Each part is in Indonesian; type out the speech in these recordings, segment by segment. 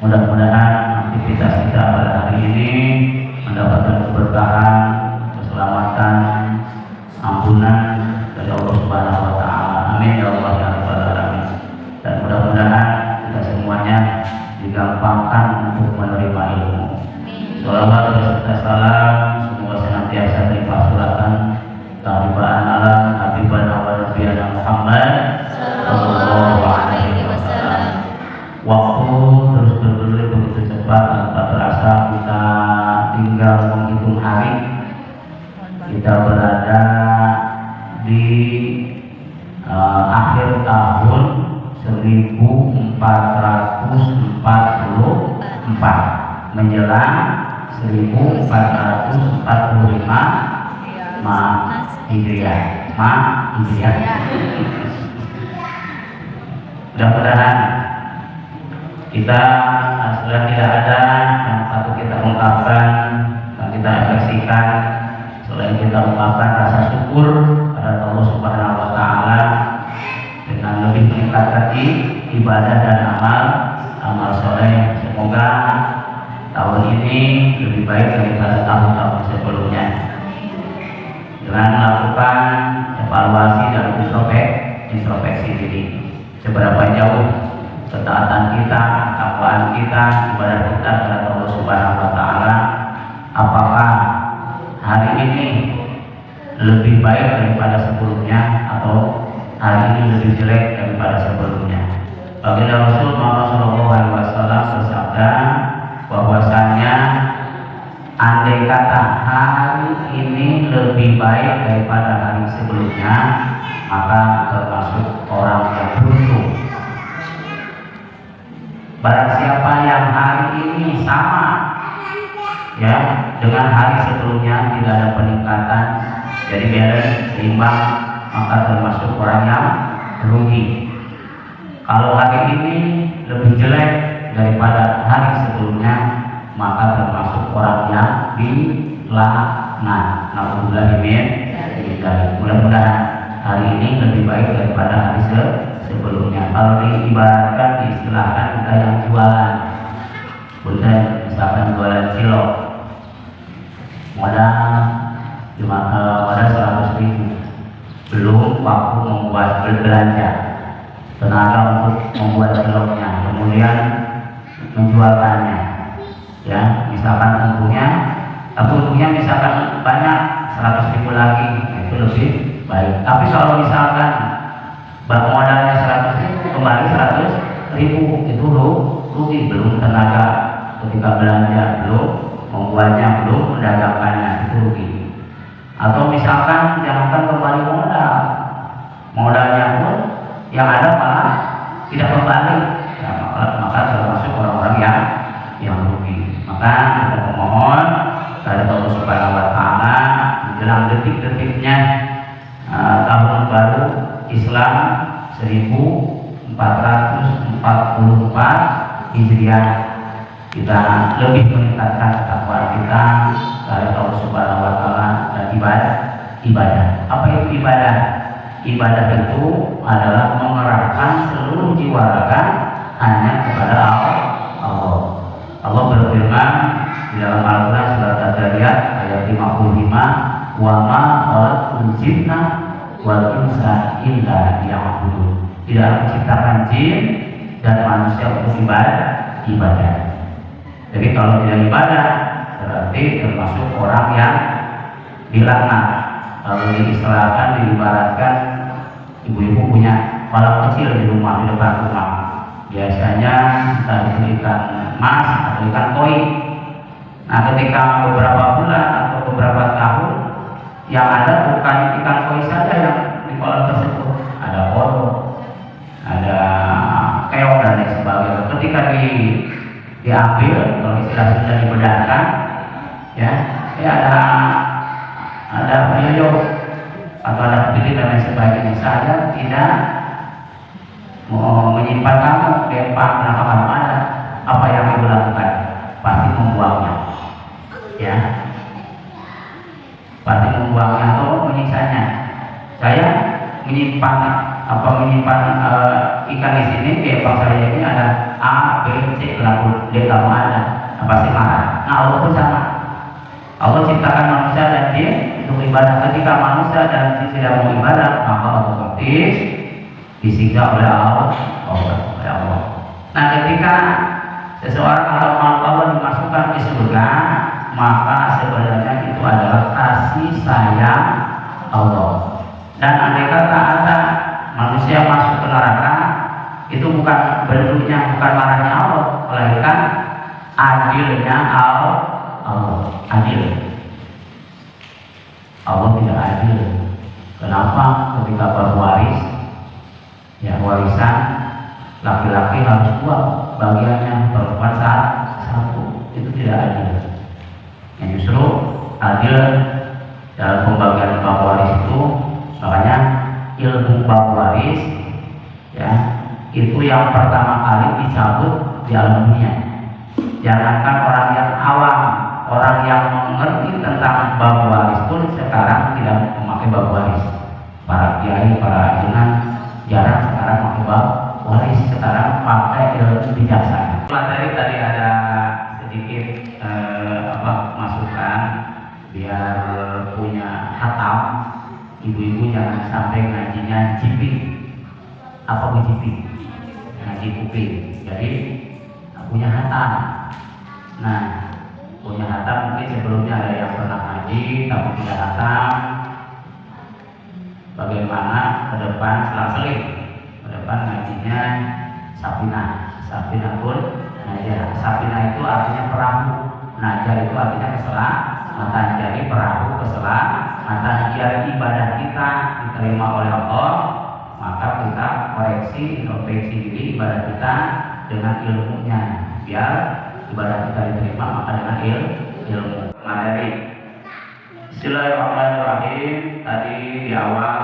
Mudah-mudahan aktivitas kita pada hari ini mendapatkan keberkahan, keselamatan, ampunan dari Allah Subhanahu wa taala. Amin ya Allah ya rabbal alamin. Dan mudah-mudahan kita semuanya digampangkan untuk menerima ilmu. Shalawat beserta salam semoga senantiasa tercurahkan kehadiran Allah Habibana wa Nabiyana Muhammad sallallahu alaihi wasallam. Waktu terus berlalu begitu cepat tanpa terasa kita tinggal menghitung hari. Kita berada di akhir tahun 1444 menjelang 1445 Hijriah. Mudah-mudahan kita sudah tidak ada yang patut kita ungkapkan dan kita ekspresikan selain kita ungkapkan rasa syukur kepada Allah Subhanahu wa taala dengan lebih meningkatkan ibadah dan amal soleh. Semoga tahun ini lebih baik daripada tahun-tahun sebelumnya dengan melakukan evaluasi dan introspeksi diri. Seberapa jauh ketaatan kita, takwaan kita, ibadah kita kepada Allah Subhanahu wa taala. Apakah hari ini lebih baik daripada sebelumnya atau hari ini lebih jelek daripada sebelumnya? Baginda Rasul Muhammad SAW bersabda bahwasanya andai kata hari ini lebih baik daripada hari sebelumnya, maka termasuk orang yang beruntung. Barang siapa yang hari ini sama ya dengan hari sebelumnya, tidak ada peningkatan, jadi balance seimbang, maka termasuk orang yang rugi. Kalau hari ini lebih jelek daripada hari sebelumnya, maka termasuk orang yang dilaknat. Alhamdulillah. Mudah-mudahan hari ini lebih baik daripada hari sebelumnya. Kalau diibaratkan, diistilahkan kita yang jualan, bunda misalkan jualan cilok, modal 100.000, belum waktu membuat belanja, tenaga untuk membuat ciloknya, kemudian menjualkannya, ya misalkan untungnya misalkan banyak 100.000 lagi, itu lebih baik. Tapi kalau misalkan modalnya 100.000 kembali 100.000, itu rugi. Belum tenaga ketika belanja, belum membuatnya, belum mendagangkannya, itu rugi. Atau misalkan jangankan kembali modalnya pun yang ada malah tidak kembali, ya, maka termasuk orang-orang yang rugi. Maka kita memohon kepada Allah Subhanahu wa taala menjelang detik-detiknya tahun baru Islam 1444 Hijriah, kita lebih meningkatkan takwa kita kepada Allah Subhanahu wa taala dan ibadah. Apa itu ibadah? Ibadah itu adalah mengerahkan seluruh jiwa raga hanya kepada Allah. Allah berfirman di dalam Al-Quran surat Al-Dariyat ayat 55, wa ma khalaqtul jinna wal insa illa liya'budun. Tidak menciptakan jin dan manusia untuk ibadah. Jadi kalau tidak ibadah berarti termasuk orang yang dilaknat. Kalau diistilahkan, diibaratkan, ibu-ibu punya kolam kecil di rumah, di depan rumah. Biasanya kita diberikan emas atau ikan koi. Nah, ketika beberapa bulan atau beberapa tahun, yang ada bukan ikan koi saja yang di kolam tersebut, ada kodok, ada keong dan lain sebagainya. Ketika diambil, kalau istilah sudah dibedahkan, ya ada beliau atau ada putih dan lain sebagainya. Saya tidak mau menyimpan kamu lempar, kenapa kamu ada? Apa yang ibu lakukan? Pasti membuangnya, ya, pasti membuangnya atau menyisanya. Saya menyimpan ikan di sini, lempar saya ini ada A, B, C, lalu D kamu ada, pasti marah. Nah, Allah pun sama. Allah ciptakan manusia dan jin untuk ibadah. Ketika manusia dan jin tidak mau ibadah, maka otomatis disiksa oleh Allah. Nah, ketika seseorang atau makhluk Allah dimasukkan ke surga, maka sebenarnya itu adalah kasih sayang Allah. Dan andai kata ada manusia masuk ke neraka, itu bukan bentuknya, bukan marahnya Allah, melainkan adilnya Allah. Adil. Allah tidak adil. Kenapa? Ketika berwaris, ya warisan, laki-laki harus dua bagiannya, perempuan satu. Itu tidak adil. Yang justru adil dalam pembagian bab waris itu, makanya ilmu bab waris, ya, itu yang pertama kali dicabut di alam dunia. Jangankan orang yang awam, orang yang mengerti tentang bab waris pun sekarang tidak memakai bab waris. Para kiai, para ajunan jarang sekarang memakai bab waris, sekarang pakai ilmu bijaksana. Materi tadi ada sedikit masukan biar punya hatam. Ibu-ibu jangan sampai ngajinya jiping. Apa jiping? Ngaji kuping. Jadi punya hatam. Nah, punya hatam mungkin sebelumnya ada yang pernah ngaji tapi tidak hatam. Bagaimana ke depan selang-seling? Ke depan ngajinya Sapina pun naja. Sapina itu artinya perahu. Naja itu artinya keselamatan. Jadi perahu keselamatan. Biar ibadah kita diterima oleh Allah, maka kita koreksi, introspeksi diri ibadah kita dengan ilmunya. Biar ibadah kita diterima maka dengan ilmu. Materi. Bismillahirrahmanirrahim. Tadi di awal,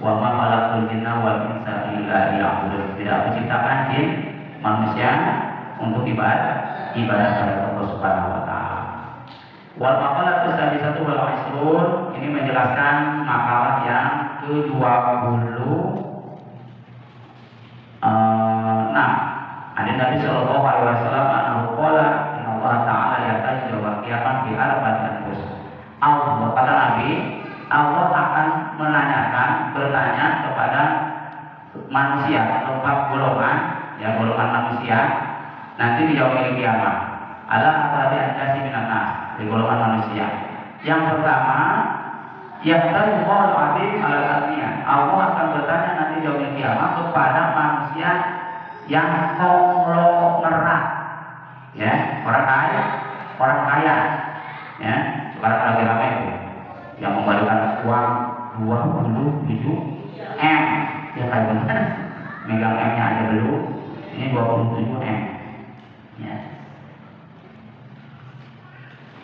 wa ma khalaqtul jinna wal insa illa liya'budun. Tidak aku ciptakan jin manusia untuk ibadah kepada Allah Subhanahu wa taala. Wal maqalatus sadisatu wal 20 ini menjelaskan makalah yang ke-20. Ada Nabi Shallallahu Alaihi Wasallam anhu qala inna Allah Taala ya'taji yawmal qiyamah bi arba'ati anfus. Allah, kata Nabi, Allah akan bertanya kepada manusia atau 4 golongan, ya golongan manusia nanti di yaumil qiyamah. Ala atadi anjasi minan nas, di golongan manusia. Yang pertama, ya'taji qawlu 'abid 'ala al-dunya. Allah akan bertanya nanti di yaumil qiyamah kepada manusia yang konglomerat, ya orang kaya, ya sekarang lagi ramai itu yang membalikan uang 27 M, ya kayak benar, megang M-nya aja belum, ini 27 M, ya.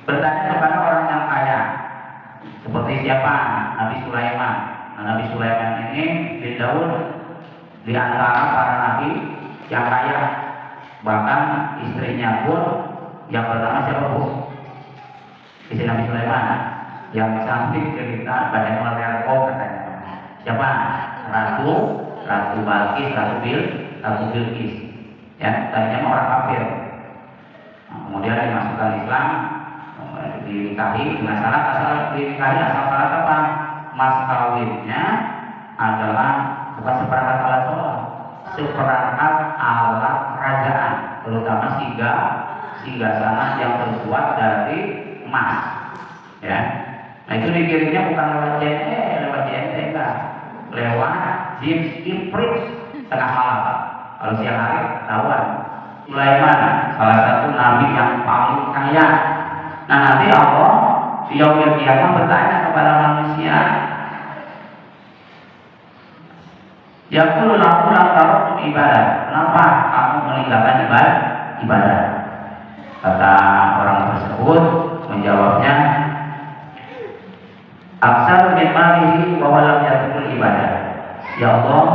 Bertanya kepada orang yang kaya, seperti siapa? Nabi Sulaiman. Nah, Nabi Sulaiman ini bin Daud di antara para nabi yang kaya, bahkan istrinya pun yang bernama siapa bu? Istri Nabi Sulaiman yang cantik cerita banyak melihat katanya. Siapa? Ratu Balkis, Ratu Bilqis. Ya, tadinya orang kafir. Nah, kemudian dimasukkan Islam, dinikahi dengan syarat asal syarat apa? Mas kawinnya adalah bukan seperangkat alat sholat, seperangkat alat kerajaan, terutama singgasana yang terbuat dari emas. Ya, nah itu dikirimnya bukan lewat JNE enggak, lewat James Ifrit tengah malam. Kalau siang hari ketahuan. Sulaiman salah satu nabi yang paling kaya. Nah nanti Allah di yaumil qiyamah bertanya kepada manusia, yaqulu lahu la taraktum ibadah, kenapa kamu meninggalkan ibadah? Kata orang tersebut menjawabnya, aksar min malihi wa lam yadkhul ibadah. Ya Allah,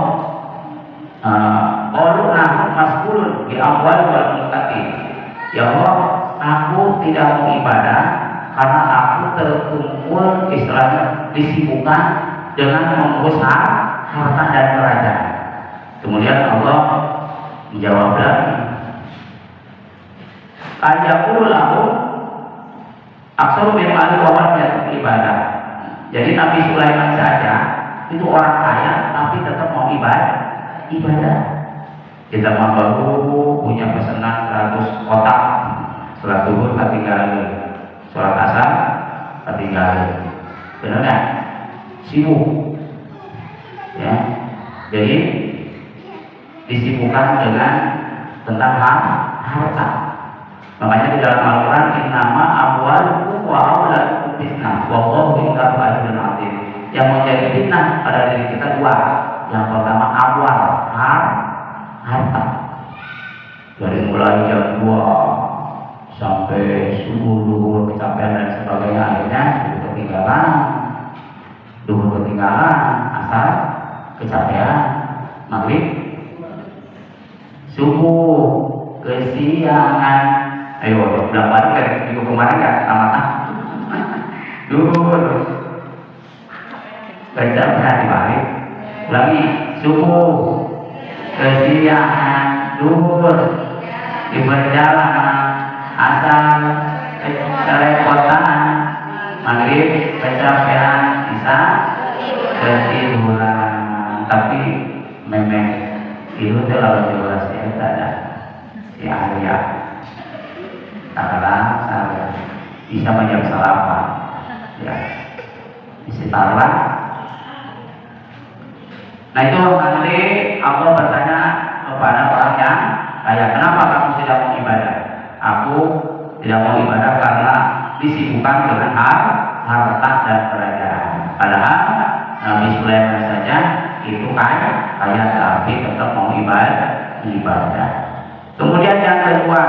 qalu nahnu mas'ulun bi amwal wal muttaqin. Ya Allah, aku tidak mau ibadah karena aku terkumpul istilahnya disibukkan dengan mengurus harta dan kerajaan. Kemudian Allah menjawab lagi, ayaqulu lahu aksaru min mali wa lam yadkhul ibadah. Jadi Nabi Sulaiman saja itu orang kaya tapi tetap mau ibadah. Kita baru punya pesanan 100 kotak, sholat zuhur ketinggalan, sholat asar ketinggalan, benar nggak? Sibuk, ya. Jadi disibukkan dengan tentang harta. Makanya di dalam Al-Quran innama amwalukum wa auladukum fitnah wallahu indahu ajrun 'adzim. Yang menjadi fitnah pada diri kita dua. Yang pertama amwal, harta. Dari mulai jam 2 sampai subuh kecapean dan sebagainya, akhirnya duhur ketinggalan, asar kecapean, maghrib subuh kesiangan. Ayo, bilang balik dari minggu kemarin kan sama duhur kecapean dibalik lagi, subuh kesiangan, duhur di perjalanan, asar kerepotan, maghrib kecapean, isya ketiduran. Tapi memang itu terlalu jelas ya, ada si Arya karena saya bisa banyak salapan ya, isi tarlah. Nah itu nanti Allah bertanya kepada orang yang kaya, kenapa kamu tidak mau ibadah? Aku tidak mau ibadah karena disibukkan dengan harta dan kerajaan. Padahal Nabi Sulaiman saja itu kaya tapi tetap mau ibadah. Kemudian yang kedua,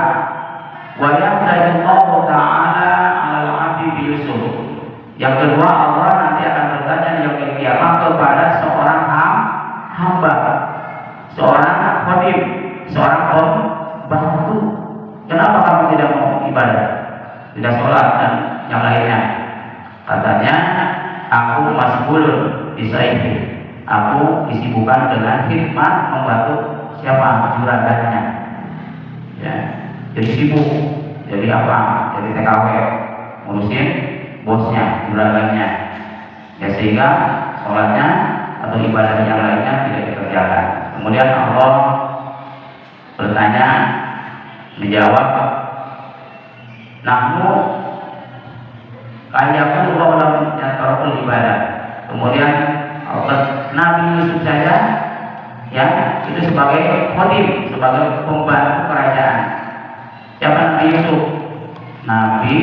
wa yaqulu ta'ala 'alal 'abdi bi Yusuf. Yang kedua, Allah nanti akan bertanya di yaumil qiyamah kepada seorang hamba, seorang khadim, seorang pembantu. Kenapa kamu tidak mau ibadah, tidak sholat dan yang lainnya? Katanya, aku masbulun bisaifi. Aku disibukkan dengan khidmat membantu siapa? Juragannya. Ya, jadi sibuk. Jadi apa? Jadi TKW, ngurusin bosnya, juragannya. Ya sehingga sholatnya atau ibadah yang lainnya tidak dikerjakan. Kemudian Allah bertanya, menjawab, nahnu kayyakun wa lam yatarul ibadah. Kemudian Nabi Yusuf saja ya itu sebagai khadim, sebagai pembantu kerajaan. Siapa Nabi Yusuf? Nabi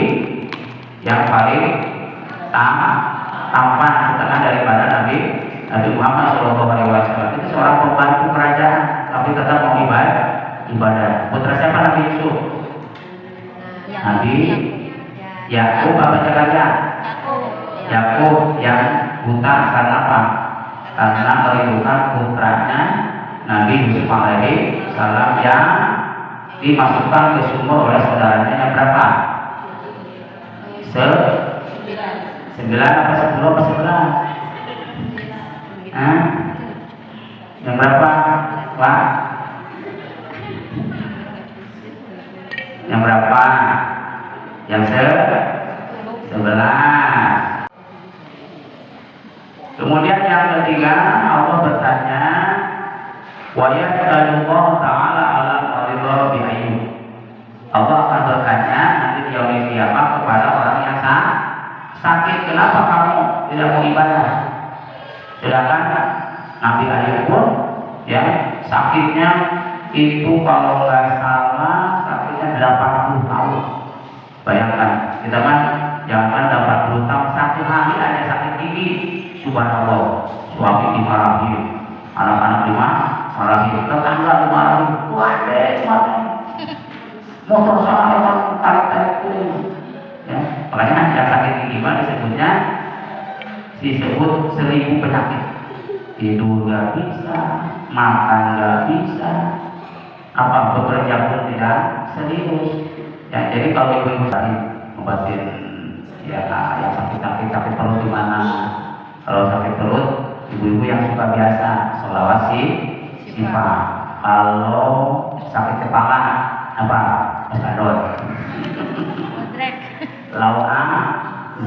yang paling tampan setengah daripada Nabi Muhammad SAW. Itu seorang pembantu kerajaan tapi tetap mau ibadah. Putra siapa Nabi Yusuf? Nabi Yakub apa caranya? Yakub yang buta karena apa? Karena merindukan putranya Nabi Yusuf alaihi salam yang dimasukkan ke sumur oleh saudaranya yang berapa? 9 apa 10 apa 11? Yang berapa? Pak? Yang berapa? Yang 11. Kemudian yang ketiga, Allah bertanya Wa yas'alullahu ta'ala ala maridha bi Ayyub. Allah akan bertanya nanti di yaumil kiamat kepada orang yang sakit, kenapa kamu tidak mau ibadah? Sedangkan Nabi Ayub pun ya sakitnya itu kalau nggak salah sakitnya 80 tahun. Bayangkan kita kan jangan 80 tahun, satu hari aja sakit gigi, subhanallah, suami dimarahin, anak-anak dimarahin, tetangga dimarahin, waduh motor saya emang tarik itu ya. Makanya yang sakit gigi disebutnya disebut 1000 penyakit. Tidur nggak bisa, makan nggak bisa, apa bekerja pun tidak serius ya. Jadi kalau ibu-ibu tadi ngobatin ya yang sakit perut di mana, kalau sakit perut ibu-ibu yang suka biasa sholawat syifa. Kalau sakit kepala apa Espadon lau'a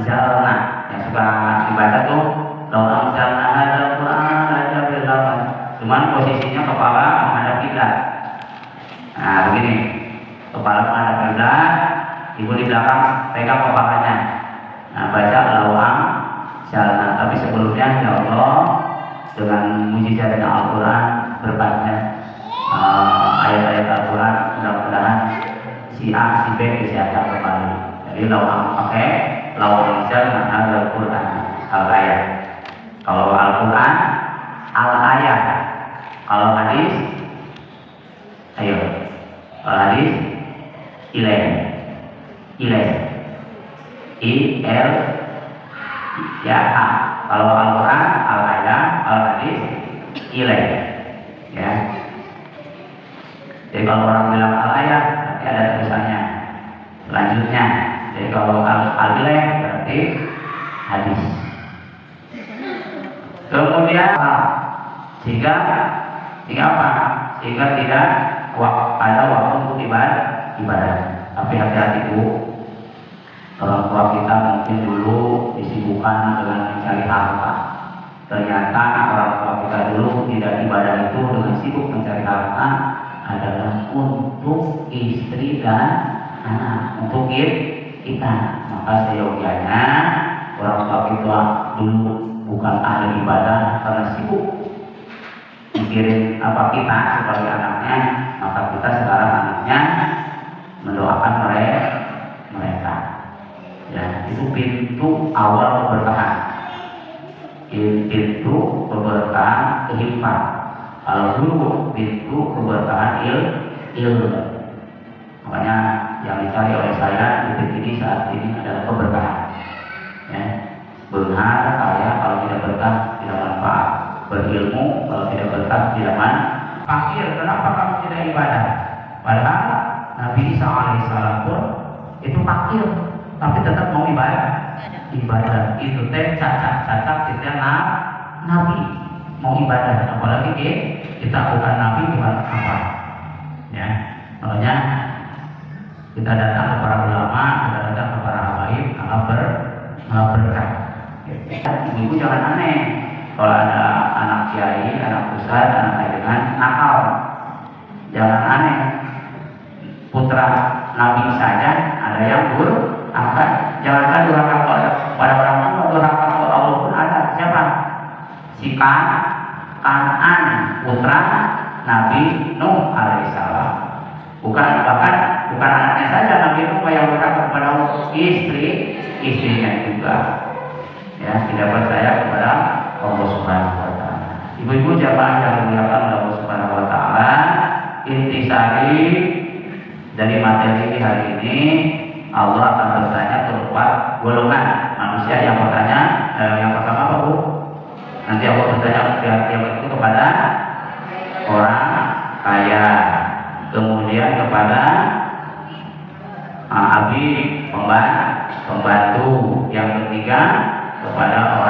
zalna yang suka dibaca tuh lau'a zalna ada Quran ada berlawan, cuman posisinya kepala menghadap kiblat. Nah begini, kepala menghadap kiblat, ibu di belakang pegang kepalanya. Nah baca lau'a zalna, tapi sebelumnya ya Allah dengan mujizatnya Al-Quran berkatnya ayat-ayat Al-Quran mudah-mudahan si A, si B kesehatan kembali. Jadi lau'am pakai lau'am zalna Al-Quran al-ayat. Kalau Al-Quran al-ayat. Kalau hadis ayo, kalau hadis ilaih I-L ya A. Kalau Al-Quran al-ayat, al-hadis ilaih ya. Jadi kalau orang bilang al-ayat berarti ada tulisannya selanjutnya. Jadi kalau al-ilaih berarti hadis. Kemudian sehingga apa? Sehingga tidak ada waktu untuk ibadah. Tapi hati-hati Bu, orang tua kita mungkin dulu disibukkan dengan mencari harta. Ternyata orang tua kita dulu tidak ibadah itu dengan sibuk mencari harta adalah untuk istri dan anak, untuk kita. Maka seyogianya orang tua kita dulu bukan ahli ibadah karena sibuk mikirin apa kita sebagai anaknya, maka kita sekarang anaknya mendoakan mereka. Ya, itu pintu awal keberkahan, pintu keberkahan kehidupan. Kalau dulu pintu keberkahan ilmu. Makanya yang dicari oleh saya di titik ini saat ini adalah keberkahan. Ya, benar saya kalau tidak berkah tidak manfaat, berilmu kalau tidak berkah tidak manfaat. Fakir, kenapa kamu tidak ibadah? Padahal Nabi Isa alaihissalam pun itu fakir, tapi tetap mau ibadah. Itu teh cacat kita Nabi mau ibadah, apalagi kita bukan Nabi bukan apa ya. Makanya kita datang ke para ulama, kita datang ke para habaib, berkah. Ibu jangan aneh kalau ada anak kiai, anak ustaz, anak kajian nakal, jangan aneh. Putra Nabi saja ada yang akan jangankan durhaka pada orang tua, durhaka kepada Allah pun ada. Siapa? Si Kan'an, putra Nabi Nuh alaihissalam. Bukan anaknya saja Nabi Nuh yang durhaka kepada Allah, istrinya juga. Ya, tidak percaya kepada Allah Subhanahu wa taala. Ibu-ibu jamaah yang dimuliakan oleh Allah Subhanahu wa taala, intisari dari materi hari ini Allah akan bertanya keempat golongan manusia. Yang pertama apa Bu? Nanti Allah bertanya yang itu kepada orang kaya, kemudian kepada abdi pembantu, yang ketiga kepada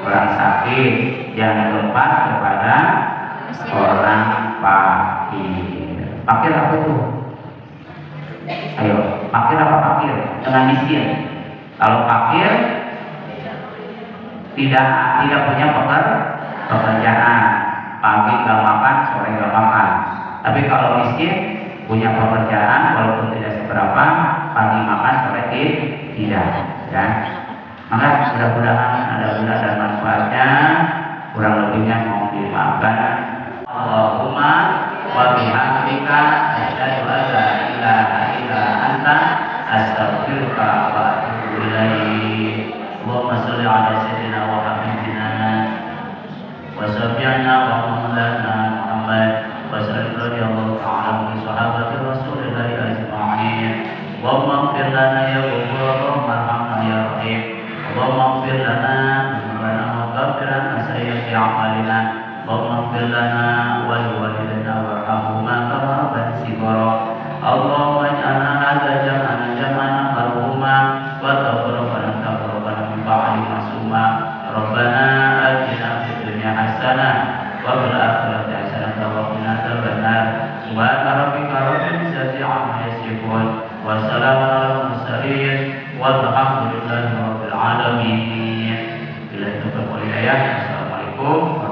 orang sakit, yang keempat kepada orang fakir. Fakir apa itu? Ayo, fakir apa fakir? Dengan miskin. Kalau fakir tidak punya pekerjaan, pagi nggak makan, sore nggak makan. Tapi kalau miskin punya pekerjaan walaupun tidak seberapa, pagi makan, sore tidak, ya. Maka mudah-mudahan ada guna dan manfaatnya. Kurang lebihnya mohon dimaafkan. Allahumma wa bihamdika asyhadu an la ilaha illa anta astaghfiruka wa atubu ilaik. Allahumma shalli ala sayyidina wa habibina wa syafi'ina wa maulana Muhammad wa sallallahu radhiyallahu ta'ala min sahabati Rasulillahi ajma'in. Allahumma ighfir lana ya Ghafur warhamna ya Rahim. Allahumma ighfir lana dzunubana wa ghfir lana sayyi'ati a'malina. Allahumma ighfir lana wa liwalidayna warhamhuma kama rabbayana shighara. Allahumma ij'alna hadza jam'an marhuma wa taqabbal taqabbal min ba'di masuma. Rabbana atina fid dunya hasanah wa fil akhirati hasanah wa qina adzabannar. Subhana rabbika rabbil izzati amma yasifun wa salamun alal mursalin walhamdulillahi rabbil alamin. Bila itu berkuliah, assalamualaikum.